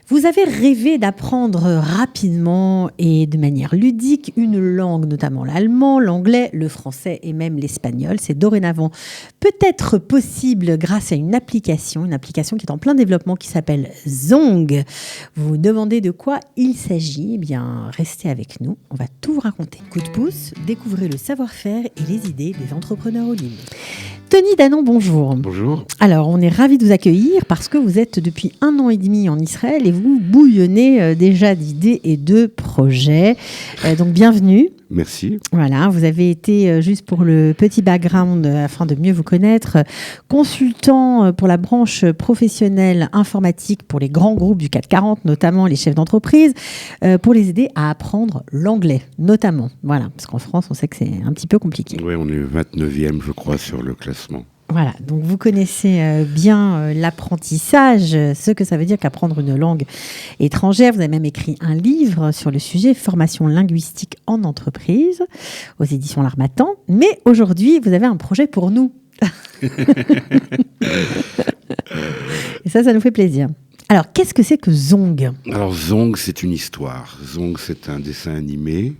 Vous avez rêvé d'apprendre rapidement et de manière ludique une langue, notamment l'allemand, l'anglais, le français et même l'espagnol. C'est dorénavant peut-être possible grâce à une application qui est en plein développement qui s'appelle Zong. Vous vous demandez de quoi il s'agit? Eh bien, restez avec nous, on va tout vous raconter. Coup de pouce, découvrez le savoir-faire et les idées des entrepreneurs au ligne. Tony Danon, bonjour. Bonjour. Alors, on est ravis de vous accueillir parce que vous êtes depuis 1 an et demi en Israël et vous bouillonnez déjà d'idées et de projets. Donc, bienvenue. Merci. Voilà, vous avez été, juste pour le petit background, afin de mieux vous connaître, consultant pour la branche professionnelle informatique pour les grands groupes du CAC 40, notamment les chefs d'entreprise, pour les aider à apprendre l'anglais, notamment. Voilà, parce qu'en France, on sait que c'est un petit peu compliqué. Oui, on est 29e, je crois, sur le classement. Voilà, donc vous connaissez bien l'apprentissage, ce que ça veut dire qu'apprendre une langue étrangère. Vous avez même écrit un livre sur le sujet, Formation linguistique en entreprise, aux éditions L'Harmattan. Mais aujourd'hui, vous avez un projet pour nous. Et ça nous fait plaisir. Alors, qu'est-ce que c'est que Zong ? Alors, Zong, c'est une histoire. Zong, c'est un dessin animé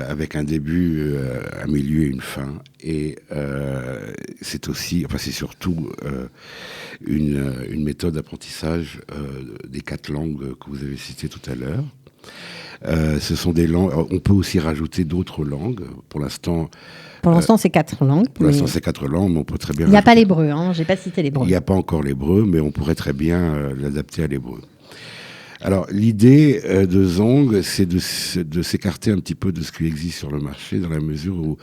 avec un début, un milieu et une fin. Et c'est aussi, enfin, c'est surtout une méthode d'apprentissage des 4 langues que vous avez citées tout à l'heure. Ce sont des langues. On peut aussi rajouter d'autres langues. Pour l'instant, c'est 4 langues. Pour l'instant, c'est 4 langues, mais on peut très bien. Il n'y a pas l'hébreu, hein. J'ai pas cité l'hébreu. Il n'y a pas encore l'hébreu, mais on pourrait très bien l'adapter à l'hébreu. Alors, l'idée de Zong, c'est de s'écarter un petit peu de ce qui existe sur le marché, dans la mesure où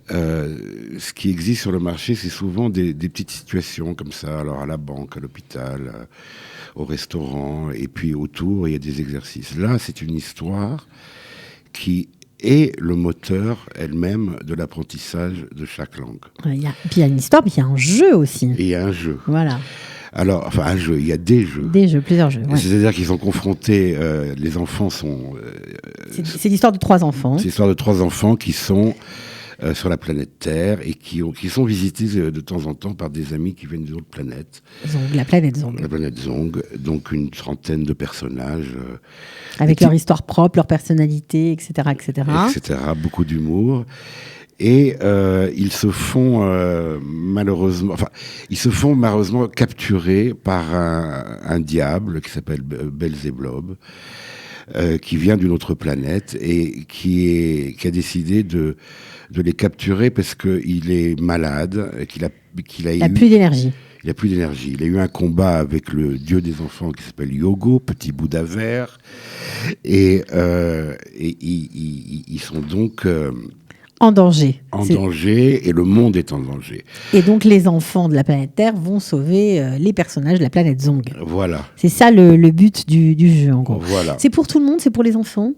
ce qui existe sur le marché, c'est souvent des petites situations comme ça, alors à la banque, à l'hôpital, au restaurant, et puis autour, il y a des exercices. Là, c'est une histoire qui est le moteur elle-même de l'apprentissage de chaque langue. Puis il y a une histoire, puis il y a un jeu aussi. Et il y a un jeu. Voilà. Alors, enfin, un jeu, il y a des jeux. Des jeux, plusieurs jeux. Ouais. C'est-à-dire qu'ils sont confrontés, les enfants sont... c'est l'histoire de 3 enfants. C'est l'histoire de 3 enfants qui sont sur la planète Terre et qui sont visités de temps en temps par des amis qui viennent d'autres planètes. Zong, la planète Zong. La planète Zong, donc une trentaine de personnages. Avec leur histoire propre, leur personnalité, etc., etc. Etc., beaucoup d'humour. Et ils se font malheureusement capturer par un diable qui s'appelle Belzébuth, qui vient d'une autre planète et qui a décidé de les capturer parce qu'il est malade, qu'il a plus d'énergie. Il n'a plus d'énergie. Il a eu un combat avec le dieu des enfants qui s'appelle Yogo, petit Bouddha vert, et ils sont donc en danger. Et le monde est en danger. Et donc les enfants de la planète Terre vont sauver les personnages de la planète Zong. Voilà. C'est ça le but du jeu, en gros. Voilà. C'est pour tout le monde, c'est pour les enfants,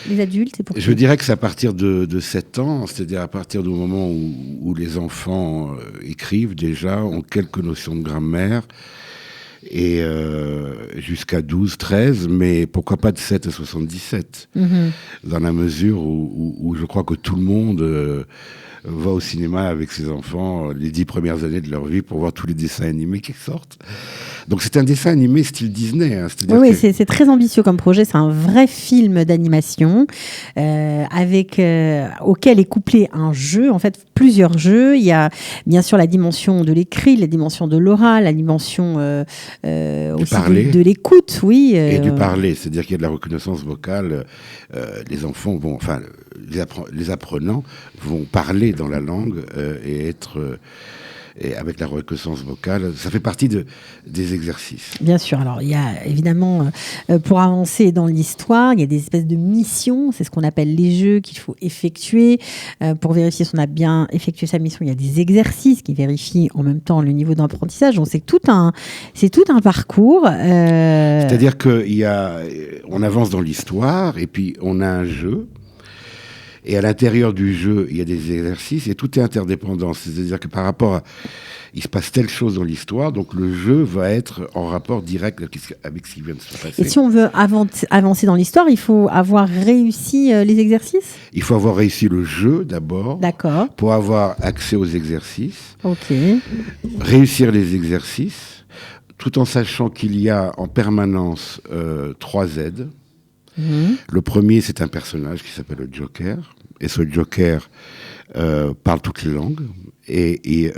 les adultes, c'est pour Je dirais que c'est à partir de 7 ans, c'est-à-dire à partir du moment où les enfants écrivent déjà, ont quelques notions de grammaire, et jusqu'à 12, 13, mais pourquoi pas de 7 à 77, dans la mesure où je crois que tout le monde va au cinéma avec ses enfants les 10 premières années de leur vie pour voir tous les dessins animés qui sortent. Donc c'est un dessin animé style Disney. Hein, oui, c'est très ambitieux comme projet. C'est un vrai film d'animation auquel est couplé un jeu, en fait plusieurs jeux. Il y a bien sûr la dimension de l'écrit, la dimension de l'oral, la dimension aussi de l'écoute, oui. Et du parler, c'est-à-dire qu'il y a de la reconnaissance vocale. Les enfants vont, enfin les apprenants vont parler dans la langue et être... et avec la reconnaissance vocale, ça fait partie des exercices. Bien sûr, alors il y a évidemment, pour avancer dans l'histoire, il y a des espèces de missions, c'est ce qu'on appelle les jeux qu'il faut effectuer. Pour vérifier si on a bien effectué sa mission, il y a des exercices qui vérifient en même temps le niveau d'apprentissage. Donc c'est tout un parcours. C'est-à-dire qu'on avance dans l'histoire et puis on a un jeu. Et à l'intérieur du jeu, il y a des exercices et tout est interdépendant. C'est-à-dire que par rapport à... Il se passe telle chose dans l'histoire, donc le jeu va être en rapport direct avec ce qui vient de se passer. Et si on veut avancer dans l'histoire, il faut avoir réussi les exercices ? Il faut avoir réussi le jeu d'abord. D'accord. Pour avoir accès aux exercices. Ok. Réussir les exercices. tout en sachant qu'il y a en permanence 3 aides. Le premier, c'est un personnage qui s'appelle le Joker. Et ce Joker parle toutes les langues. Et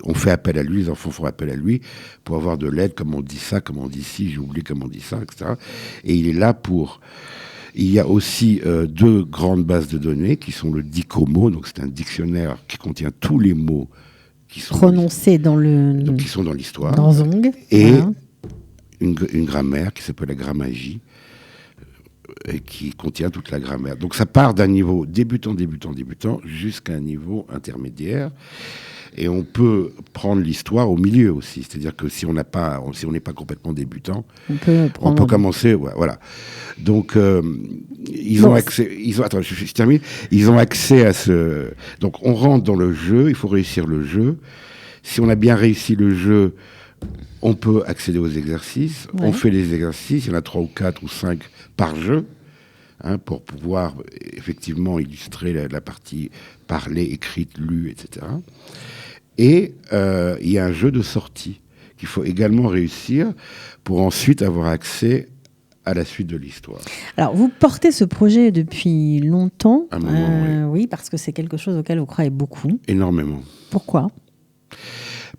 on fait appel à lui, les enfants font appel à lui pour avoir de l'aide, comme on dit ça, comme on dit ci, j'ai oublié comment on dit ça, etc. Et il est là pour... Il y a aussi 2 grandes bases de données qui sont le Dicomo, donc c'est un dictionnaire qui contient tous les mots qui sont prononcés qui sont dans l'histoire. Dans Zong. Et voilà. une grammaire qui s'appelle la grammagie, et qui contient toute la grammaire. Donc ça part d'un niveau débutant, jusqu'à un niveau intermédiaire. Et on peut prendre l'histoire au milieu aussi. C'est-à-dire que si on n'est pas complètement débutant, on peut commencer. Ouais, voilà. Donc ils ont accès. Attends, je termine. Ils ont accès à ce. Donc on rentre dans le jeu. Il faut réussir le jeu. Si on a bien réussi le jeu, on peut accéder aux exercices. Ouais. On fait les exercices. Il y en a 3 ou 4 ou 5 par jeu. Pour pouvoir effectivement illustrer la partie parlée, écrite, lue, etc. Et il y a un jeu de sortie qu'il faut également réussir pour ensuite avoir accès à la suite de l'histoire. Alors, vous portez ce projet depuis longtemps. Un moment, oui, parce que c'est quelque chose auquel vous croyez beaucoup. Énormément. Pourquoi ?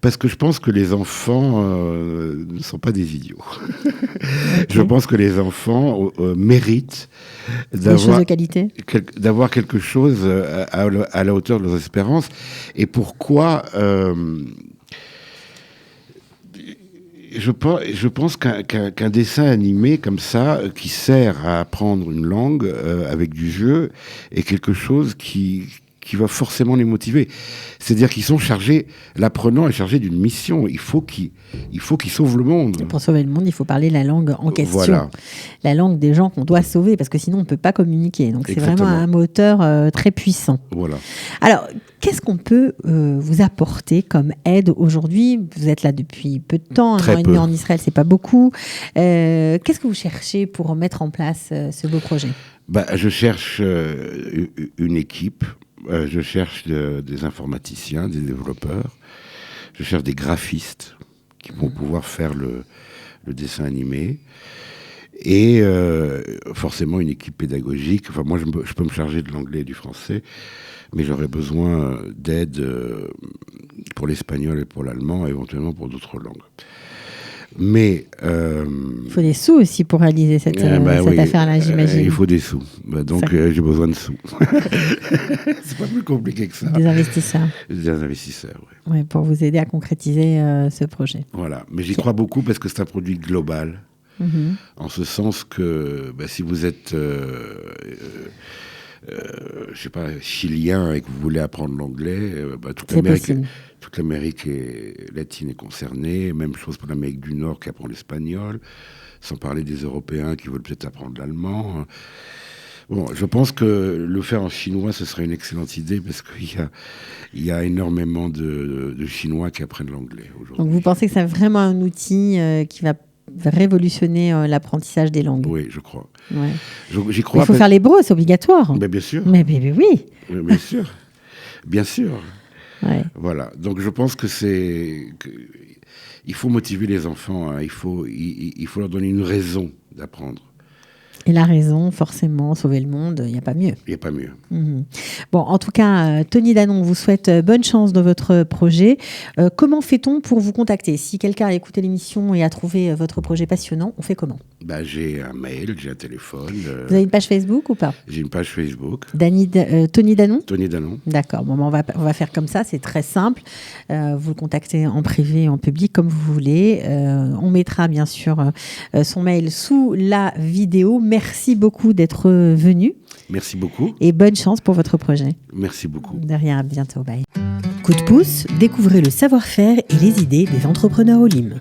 Parce que je pense que les enfants ne sont pas des idiots. Okay. Je pense que les enfants méritent d'avoir quelque chose à la hauteur de leurs espérances. Et pourquoi je pense qu'un dessin animé comme ça, qui sert à apprendre une langue avec du jeu, est quelque chose qui va forcément les motiver. C'est-à-dire qu'ils sont chargés, l'apprenant est chargé d'une mission. Il faut qu'il sauve le monde. Et pour sauver le monde, il faut parler la langue en question. Voilà. La langue des gens qu'on doit sauver, parce que sinon on ne peut pas communiquer. Donc c'est Exactement. vraiment un moteur très puissant. Voilà. Alors, qu'est-ce qu'on peut vous apporter comme aide aujourd'hui ? Vous êtes là depuis peu de temps, 1 an et demi en Israël, c'est pas beaucoup. Qu'est-ce que vous cherchez pour mettre en place ce beau projet ? Je cherche une équipe. Je cherche des informaticiens, des développeurs. Je cherche des graphistes qui vont pouvoir faire le dessin animé. Et forcément une équipe pédagogique. Enfin, moi, je peux me charger de l'anglais et du français, mais j'aurais besoin d'aide pour l'espagnol et pour l'allemand, et éventuellement pour d'autres langues. Mais il faut des sous aussi pour réaliser cette affaire-là, j'imagine. Il faut des sous. Donc j'ai besoin de sous. C'est pas plus compliqué que ça. Des investisseurs. Des investisseurs, oui. Ouais, pour vous aider à concrétiser ce projet. Voilà. Mais j'y crois beaucoup parce que c'est un produit global. En ce sens que si vous êtes je sais pas, chilien et que vous voulez apprendre l'anglais, toute l'Amérique latine est concernée. Même chose pour l'Amérique du Nord qui apprend l'espagnol, sans parler des Européens qui veulent peut-être apprendre l'allemand. Bon, je pense que le faire en chinois, ce serait une excellente idée parce qu'il y a énormément de Chinois qui apprennent l'anglais aujourd'hui. Donc vous pensez que c'est vraiment un outil qui va révolutionner l'apprentissage des langues? Oui, je crois. Ouais. J'y crois. Il faut faire l'hébreu, c'est obligatoire. Mais bien sûr. Mais oui. Bien sûr. Bien sûr. Ouais. Voilà. Donc je pense que il faut motiver les enfants. Il faut leur donner une raison d'apprendre. Et la raison, forcément, sauver le monde, il n'y a pas mieux. Il n'y a pas mieux. Bon, en tout cas, Tony Danon vous souhaite bonne chance dans votre projet. Comment fait-on pour vous contacter ? Si quelqu'un a écouté l'émission et a trouvé votre projet passionnant, on fait comment ? J'ai un mail, j'ai un téléphone. Vous avez une page Facebook ou pas ? J'ai une page Facebook. Tony Danon ? Tony Danon. D'accord. Bon, on va faire comme ça, c'est très simple. Vous le contactez en privé, en public, comme vous voulez. On mettra bien sûr son mail sous la vidéo. Merci beaucoup d'être venu. Merci beaucoup. Et bonne chance pour votre projet. Merci beaucoup. De rien, à bientôt. Bye. Coup de pouce, découvrez le savoir-faire et les idées des entrepreneurs au Lim.